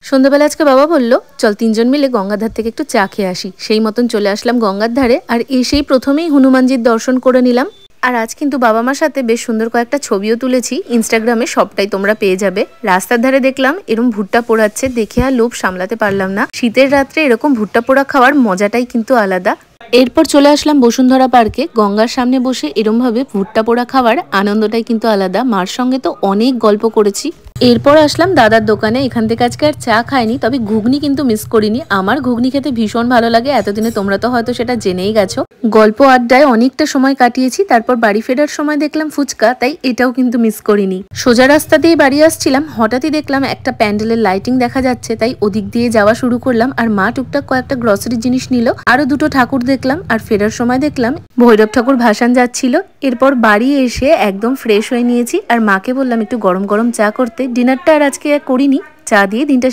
সন্ধ্যাবেলা আজকে বাবা বলল চল তিনজন মিলে গঙ্গার ধার থেকে একটু চা খেয়ে আসি। সেই মতন চলে আসলাম গঙ্গার ধারে, আর এসেই প্রথমেই হনুমানজির দর্শন করে নিলাম। আর আজ কিন্তু বাবা মার সাথে বেশ সুন্দর কয়েকটা ছবিও তুলেছি, ইনস্টাগ্রামে সবটাই তোমরা পেয়ে যাবে। রাস্তার ধারে দেখলাম এরকম ভুট্টা পোড়াচ্ছে, দেখে আর লোভ সামলাতে পারলাম না। শীতের রাত্রে এরকম ভুট্টা পোড়া খাওয়ার মজাটাই কিন্তু আলাদা। এরপর চলে আসলাম বসুন্ধরা পার্কে, গঙ্গার সামনে বসে এরম ভাবে ভুট্টা পোড়া খাওয়ার আনন্দটাই কিন্তু আলাদা। মার সঙ্গে তো অনেক গল্প করেছি। এরপর আসলাম দাদার দোকানে, এখান থেকে আজকে আর চা খাইনি, তবে ঘুগনি কিন্তু মিস করিনি। আমার ঘুগনি খেতে ভীষণ ভালো লাগে, এতদিনে তোমরা তো হয়তো সেটা জেনেই গেছো। গল্প আড্ডায় অনেকটা সময় কাটিয়েছি, তারপর বাড়ি ফেরার সময় দেখলাম ফুচকা, তাই এটাও কিন্তু মিস করিনি। সোজা রাস্তা দিয়ে বাড়ি আসছিলাম, হঠাৎই দেখলাম একটা প্যান্ডেলের লাইটিং দেখা যাচ্ছে, তাই ওদিক দিয়ে যাওয়া শুরু করলাম। আর মা টুকটাক কয়েকটা গ্রসারি জিনিস নিল, আরো দুটো ঠাকুর দেখলাম। আর ফেরার সময় দেখলাম ভৈরব ঠাকুর ভাসান যাচ্ছিল। এরপর বাড়ি এসে একদম ফ্রেশ হয়ে নিয়েছি, আর মাকে বললাম একটু গরম গরম চা করতে। ডিনারটা আর আজকে করিনি, চা দিয়ে দিনটা